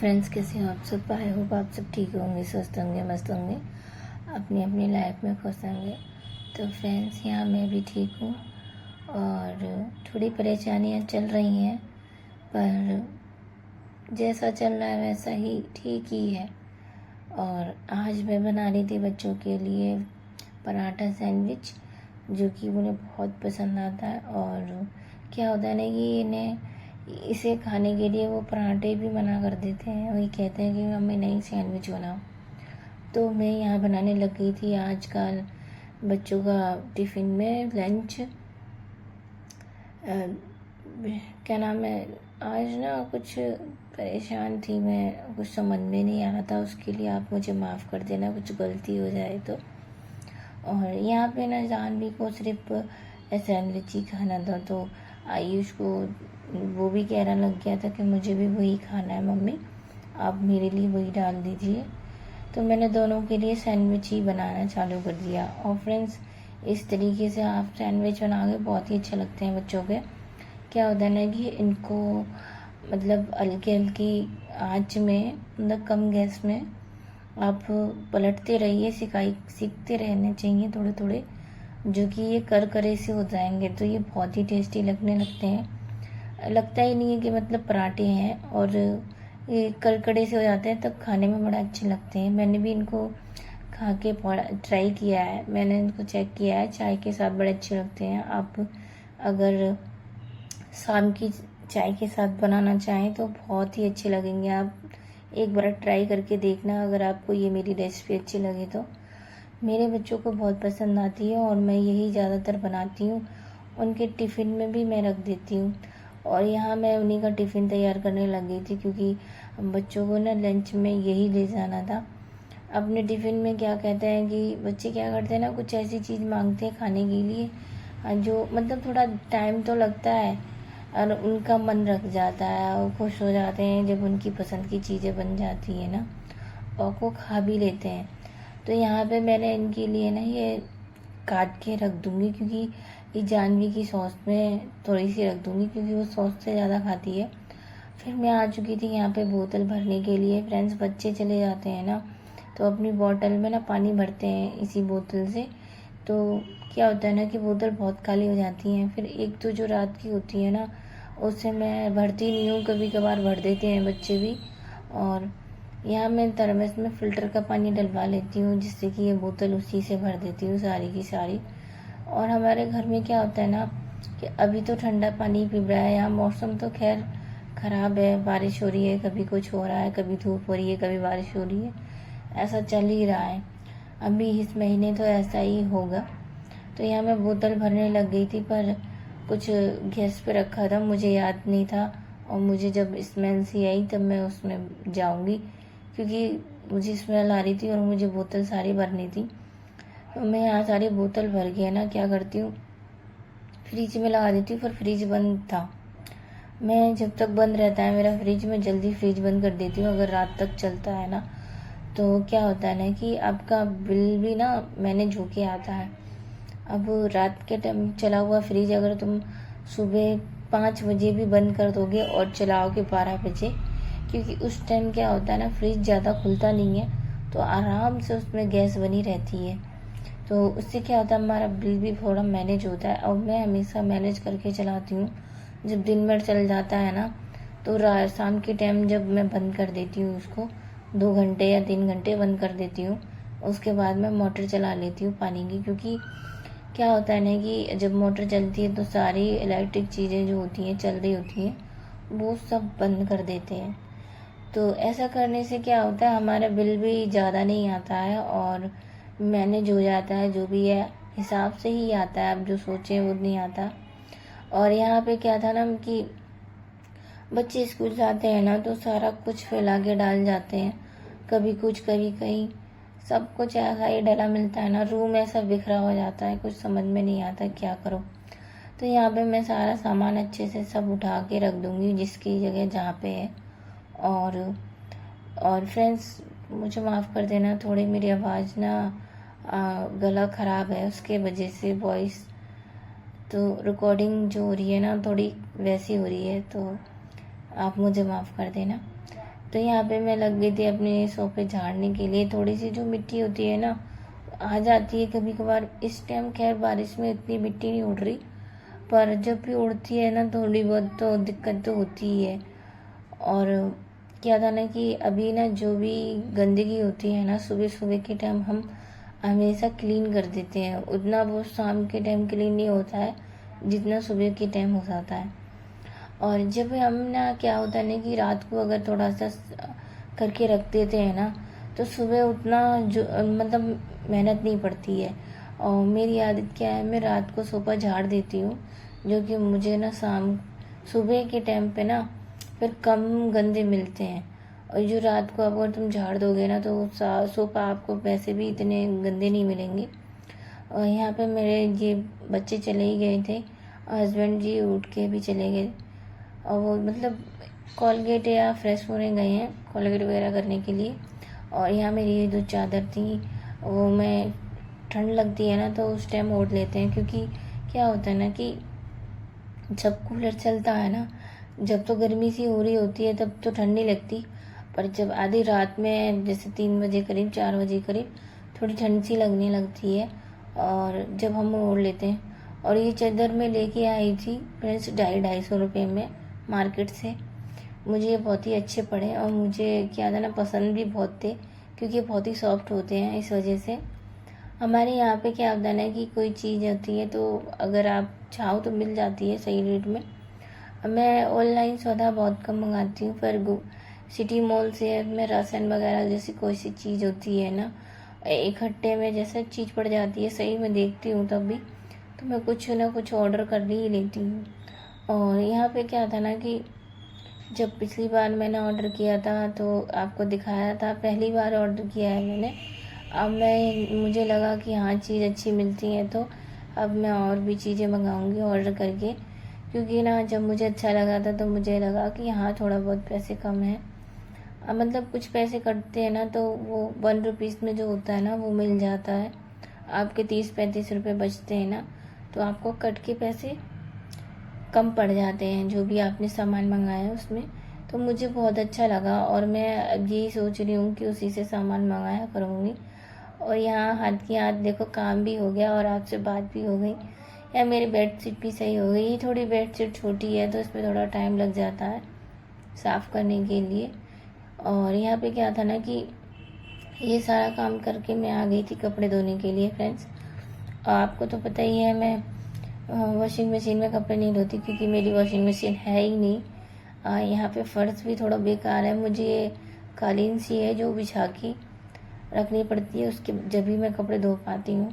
Friends, कैसे हो आप सब? आई होप आप सब ठीक होंगे, स्वस्थ होंगे, मस्त होंगे, अपनी अपनी लाइफ में खुश होंगे। तो फ्रेंड्स, यहाँ मैं भी ठीक हूँ और थोड़ी परेशानियाँ चल रही हैं, पर जैसा चल रहा है वैसा ही ठीक ही है। और आज मैं बना रही थी बच्चों के लिए पराठा सैंडविच, जो कि उन्हें बहुत पसंद आता है। और क्या होता है ना कि इन्हें इसे खाने के लिए वो पराठे भी मना कर देते हैं, वही कहते हैं कि मम्मी नहीं, सैंडविच बनाओ। तो मैं यहाँ बनाने लग गई थी आजकल बच्चों का टिफ़िन में लंच। क्या नाम है, आज ना कुछ परेशान थी मैं, कुछ समझ में नहीं आ रहा था, उसके लिए आप मुझे माफ़ कर देना कुछ गलती हो जाए तो। और यहाँ पे ना जानवी को सिर्फ सैंडविच ही खाना था, तो आयुष को वो भी कहना लग गया था कि मुझे भी वही खाना है मम्मी, आप मेरे लिए वही डाल दीजिए। तो मैंने दोनों के लिए सैंडविच ही बनाना चालू कर दिया। और फ्रेंड्स, इस तरीके से आप सैंडविच बना के बहुत ही अच्छे लगते हैं बच्चों के। क्या होता है ना कि इनको मतलब हल्की हल्की आँच में, मतलब कम गैस में आप पलटते रहिए, सीखते रहने चाहिए थोड़े थोड़े, जो कि ये करकरे से हो जाएंगे तो ये बहुत ही टेस्टी लगने लगते हैं। लगता ही नहीं है कि मतलब पराठे हैं, और ये करकरे से हो जाते हैं तब खाने में बड़ा अच्छे लगते हैं। मैंने भी इनको खा के ट्राई किया है, मैंने इनको चेक किया है, चाय के साथ बड़े अच्छे लगते हैं। आप अगर शाम की चाय के साथ बनाना चाहें तो बहुत ही अच्छे लगेंगे। आप एक बार ट्राई करके देखना, अगर आपको ये मेरी रेसिपी अच्छी लगे तो। मेरे बच्चों को बहुत पसंद आती है और मैं यही ज़्यादातर बनाती हूँ, उनके टिफ़िन में भी मैं रख देती हूँ। और यहाँ मैं उन्हीं का टिफ़िन तैयार करने लग गई थी, क्योंकि बच्चों को ना लंच में यही ले जाना था। अपने टिफ़िन में क्या कहते हैं कि बच्चे क्या करते हैं ना, कुछ ऐसी चीज़ मांगते हैं खाने के लिए जो मतलब थोड़ा टाइम तो लगता है और उनका मन रख जाता है, और खुश हो जाते हैं जब उनकी पसंद की चीज़ें बन जाती है ना, और को खा भी लेते हैं। तो यहाँ पे मैंने इनके लिए ना ये काट के रख दूँगी, क्योंकि ये जानवी की सॉस में थोड़ी सी रख दूँगी, क्योंकि वो सॉस से ज़्यादा खाती है। फिर मैं आ चुकी थी यहाँ पे बोतल भरने के लिए। फ्रेंड्स, बच्चे चले जाते हैं ना तो अपनी बोतल में ना पानी भरते हैं इसी बोतल से। तो क्या होता है ना कि बोतल बहुत खाली हो जाती हैं, फिर एक तो जो रात की होती है ना, उससे मैं भरती नहीं हूँ, कभी कभार भर देते हैं बच्चे भी। और यहाँ मैं थर्मस में फ़िल्टर का पानी डलवा लेती हूँ, जिससे कि ये बोतल उसी से भर देती हूँ सारी की सारी। और हमारे घर में क्या होता है ना कि अभी तो ठंडा पानी पी रहा है, यहाँ मौसम तो खैर ख़राब है, बारिश हो रही है, कभी कुछ हो रहा है, कभी धूप हो रही है, कभी बारिश हो रही है, ऐसा चल ही रहा है। अभी इस महीने तो ऐसा ही होगा। तो यहाँ मैं बोतल भरने लग गई थी, पर कुछ गैस पे रखा था, मुझे याद नहीं था। और मुझे जब स्मेल सी आई तब मैं उसमें जाऊंगी, क्योंकि मुझे स्मेल आ रही थी और मुझे बोतल सारी भरनी थी। तो मैं यहाँ सारी बोतल भर के ना क्या करती हूँ, फ्रिज में लगा देती हूँ, पर फ्रिज बंद था। मैं जब तक बंद रहता है मेरा फ्रिज, में जल्दी फ्रिज बंद कर देती हूँ। अगर रात तक चलता है ना तो क्या होता है ना कि आपका बिल भी ना मैनेज होके आता है। अब रात के टाइम चला हुआ फ्रिज अगर तुम सुबह 5 बजे भी बंद कर दोगे और चलाओगे 12 बजे, क्योंकि उस टाइम क्या होता है ना, फ्रिज ज़्यादा खुलता नहीं है, तो आराम से उसमें गैस बनी रहती है। तो उससे क्या होता है, हमारा बिल भी थोड़ा मैनेज होता है। और मैं हमेशा मैनेज करके चलाती हूँ। जब दिन भर चल जाता है ना तो शाम के टाइम जब मैं बंद कर देती हूँ उसको, 2 घंटे या 3 घंटे बंद कर देती हूँ, उसके बाद मैं मोटर चला लेती हूँ पानी की। क्योंकि क्या होता है ना कि जब मोटर चलती है तो सारी इलेक्ट्रिक चीज़ें जो होती हैं, चल रही होती हैं, वो सब बंद कर देते हैं। तो ऐसा करने से क्या होता है, हमारा बिल भी ज़्यादा नहीं आता है और मैनेज हो जाता है, जो भी है हिसाब से ही आता है, आप जो सोचें वो नहीं आता। और यहाँ पे क्या था ना कि बच्चे स्कूल जाते हैं ना तो सारा कुछ फैला के डाल जाते हैं, कभी कुछ कभी कहीं, सब कुछ ऐसा ही डला मिलता है ना, रूम ऐसा बिखरा हो जाता है, कुछ समझ में नहीं आता क्या करो। तो यहाँ पे मैं सारा सामान अच्छे से सब उठा के रख दूँगी जिसकी जगह जहाँ पे है। और फ्रेंड्स, मुझे माफ़ कर देना, थोड़ी मेरी आवाज़ ना गला ख़राब है, उसके वजह से वॉइस तो रिकॉर्डिंग जो हो रही है ना थोड़ी वैसी हो रही है, तो आप मुझे माफ़ कर देना। तो यहाँ पे मैं लग गई थी अपने सोफे झाड़ने के लिए। थोड़ी सी जो मिट्टी होती है ना आ जाती है कभी कभार। इस टाइम खैर बारिश में इतनी मिट्टी नहीं उड़ रही, पर जब भी उड़ती है ना थोड़ी बहुत तो दिक्कत तो होती ही है। और क्या था ना कि अभी ना जो भी गंदगी होती है ना सुबह सुबह के टाइम हम हमेशा क्लीन कर देते हैं। उतना वो शाम के टाइम क्लीन नहीं होता है जितना सुबह के टाइम हो जाता है। और जब हम ना क्या होता है ना कि रात को अगर थोड़ा सा करके रख देते हैं ना तो सुबह उतना जो मतलब मेहनत नहीं पड़ती है। और मेरी आदत क्या है, मैं रात को सोफा झाड़ देती हूँ, जो कि मुझे ना शाम सुबह के टाइम पे ना फिर कम गंदे मिलते हैं। और जो रात को अगर तुम झाड़ दोगे ना तो सोफा आपको वैसे भी इतने गंदे नहीं मिलेंगे। और यहाँ पे मेरे ये बच्चे चले ही गए थे, हस्बैंड जी उठ के भी चले गए। और वो मतलब कॉलगेट या फ्रेश होने गए हैं कॉलगेट वगैरह करने के लिए। और यहाँ मेरी ये जो चादर थी वो मैं ठंड लगती है ना तो उस टाइम ओढ़ लेते हैं, क्योंकि क्या होता है ना कि जब कूलर चलता है ना, जब तो गर्मी सी हो रही होती है तब तो ठंड नहीं लगती, पर जब आधी रात में जैसे 3 बजे करीब 4 बजे करीब थोड़ी ठंड सी लगने लगती है और जब हम ओढ़ लेते हैं। और ये चादर मैं लेके आई थी फ्रेंड्स 250-250 रुपये में मार्केट से। मुझे ये बहुत ही अच्छे पड़े और मुझे क्या था ना पसंद भी बहुत थे, क्योंकि ये बहुत ही सॉफ्ट होते हैं। इस वजह से हमारे यहाँ पे क्या होता है ना कि कोई चीज़ होती है तो अगर आप चाहो तो मिल जाती है सही रेट में। मैं ऑनलाइन सौदा बहुत कम मंगाती हूँ, पर सिटी मॉल से मैं राशन वगैरह जैसी कोई सी चीज़ होती है ना इकट्ठे में जैसे चीज़ पड़ जाती है सही में देखती हूँ तब भी, तो मैं कुछ ना कुछ ऑर्डर कर ही लेती हूँ। और यहाँ पे क्या था ना कि जब पिछली बार मैंने ऑर्डर किया था तो आपको दिखाया था, पहली बार ऑर्डर किया है मैंने। अब मुझे लगा कि हाँ चीज़ अच्छी मिलती है तो अब मैं और भी चीज़ें मंगाऊंगी ऑर्डर करके, क्योंकि ना जब मुझे अच्छा लगा था तो मुझे लगा कि हाँ थोड़ा बहुत पैसे कम है। अब मतलब कुछ पैसे कटते हैं ना तो वो 1 रुपीज़ में जो होता है ना वो मिल जाता है। आपके 30-35 रुपये बचते हैं ना, तो आपको कट के पैसे कम पड़ जाते हैं जो भी आपने सामान मंगाया है उसमें। तो मुझे बहुत अच्छा लगा और मैं अब यही सोच रही हूँ कि उसी से सामान मंगाया करूँगी। और यहाँ हाथ की हाथ देखो काम भी हो गया और आपसे बात भी हो गई। या मेरी बेडशीट भी सही हो गई। ये थोड़ी बेडशीट छोटी है तो इसमें थोड़ा टाइम लग जाता है साफ़ करने के लिए। और यहाँ पे क्या था ना कि ये सारा काम करके मैं आ गई थी कपड़े धोने के लिए फ्रेंड्स। आपको तो पता ही है मैं वॉशिंग मशीन में कपड़े नहीं धोती, क्योंकि मेरी वॉशिंग मशीन है ही नहीं। यहाँ पे फ़र्श भी थोड़ा बेकार है, मुझे ये कालीन सी है जो बिछा के रखनी पड़ती है, उसके जब भी मैं कपड़े धो पाती हूँ।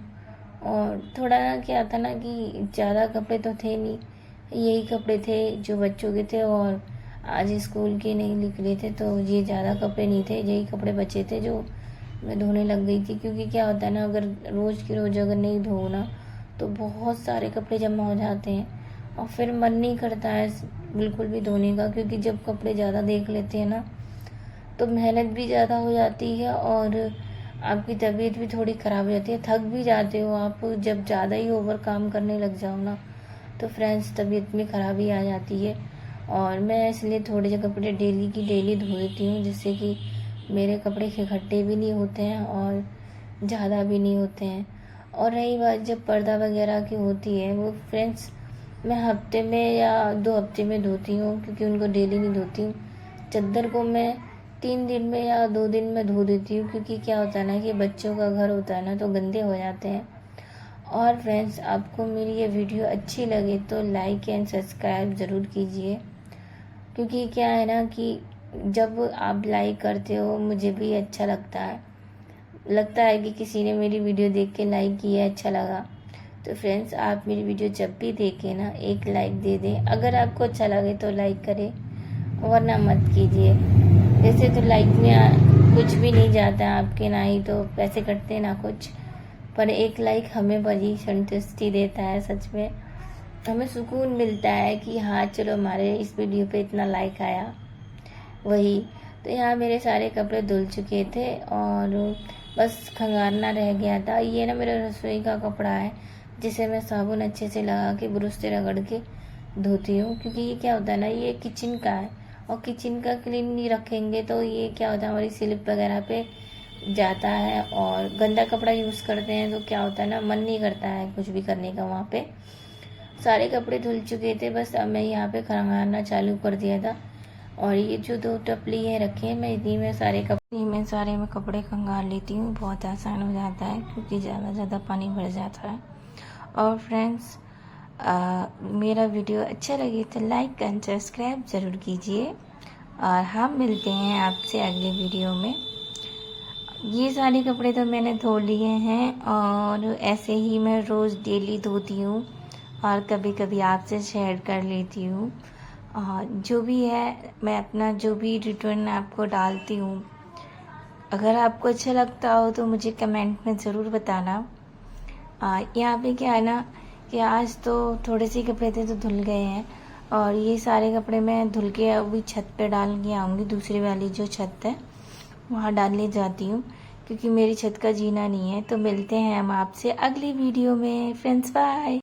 और थोड़ा ना क्या था ना कि ज़्यादा कपड़े तो थे नहीं, यही कपड़े थे जो बच्चों के थे और आज स्कूल के नहीं निकले थे, तो ये ज़्यादा कपड़े नहीं थे, यही कपड़े बचे थे जो मैं धोने लग गई थी। क्योंकि क्या होता है ना अगर रोज़ की रोज़ अगर नहीं धो ना तो बहुत सारे कपड़े जमा हो जाते हैं और फिर मन नहीं करता है बिल्कुल भी धोने का, क्योंकि जब कपड़े ज़्यादा देख लेते हैं ना तो मेहनत भी ज़्यादा हो जाती है और आपकी तबीयत भी थोड़ी ख़राब हो जाती है, थक भी जाते हो आप। जब ज़्यादा ही ओवर काम करने लग जाओ ना तो फ्रेंड्स तबीयत में ख़राबी आ जाती है। और मैं इसलिए थोड़े से कपड़े डेली की डेली धो देती हूँ, जिससे कि मेरे कपड़े इकट्ठे भी नहीं होते हैं और ज़्यादा भी नहीं होते हैं। और रही बात जब पर्दा वगैरह की होती है वो फ्रेंड्स मैं हफ्ते में या 2 हफ्ते में धोती हूँ, क्योंकि उनको डेली नहीं धोती हूँ। चादर को मैं 3 दिन में या 2 दिन में धो देती हूँ, क्योंकि क्या होता है ना कि बच्चों का घर होता है ना तो गंदे हो जाते हैं। और फ्रेंड्स आपको मेरी ये वीडियो अच्छी लगे तो लाइक एंड सब्सक्राइब ज़रूर कीजिए, क्योंकि क्या है ना कि जब आप लाइक करते हो मुझे भी अच्छा लगता है कि किसी ने मेरी वीडियो देख के लाइक किया, अच्छा लगा। तो फ्रेंड्स आप मेरी वीडियो जब भी देखें ना एक लाइक दे दें, अगर आपको अच्छा लगे तो लाइक करें वरना मत कीजिए। वैसे तो लाइक में कुछ भी नहीं जाता है आपके, ना ही तो पैसे कटते ना कुछ, पर एक लाइक हमें बड़ी संतुष्टि देता है। सच में हमें सुकून मिलता है कि हाँ चलो हमारे इस वीडियो पे इतना लाइक आया। वही तो यहाँ मेरे सारे कपड़े धुल चुके थे और बस खंगारना रह गया था। ये ना मेरा रसोई का कपड़ा है जिसे मैं साबुन अच्छे से लगा के ब्रश से रगड़ के धोती हूँ, क्योंकि ये क्या होता है ना ये किचन का है और किचन का क्लीन नहीं रखेंगे तो ये क्या होता है, हमारी स्लिप वगैरह पे जाता है। और गंदा कपड़ा यूज़ करते हैं तो क्या होता है ना, मन नहीं करता है कुछ भी करने का वहाँ पे। सारे कपड़े धुल चुके थे, बस अब मैं यहाँ पे खंगालना चालू कर दिया था। और ये जो 2 टपली है रखे हैं, मैं इन्हीं में सारे में कपड़े खंगाल लेती हूँ। बहुत आसान हो जाता है क्योंकि ज़्यादा पानी भर जाता है। और फ्रेंड्स, मेरा वीडियो अच्छा लगे तो लाइक एंड सब्सक्राइब ज़रूर कीजिए। और हम मिलते हैं आपसे अगले वीडियो में। ये सारे कपड़े तो मैंने धो लिए हैं और ऐसे ही मैं रोज़ डेली धोती हूँ और कभी कभी आपसे शेयर कर लेती हूँ। जो भी है, मैं अपना जो भी रिटर्न आपको डालती हूँ। अगर आपको अच्छा लगता हो तो मुझे कमेंट में ज़रूर बताना। यहाँ पे क्या है ना कि आज तो थोड़े से कपड़े थे तो धुल गए हैं, और ये सारे कपड़े मैं धुल के अभी छत पे डाल के आऊँगी। दूसरी वाली जो छत है वहाँ डालने जाती हूँ क्योंकि मेरी छत का जीना नहीं है। तो मिलते हैं हम आपसे अगली वीडियो में फ्रेंड्स, बाय।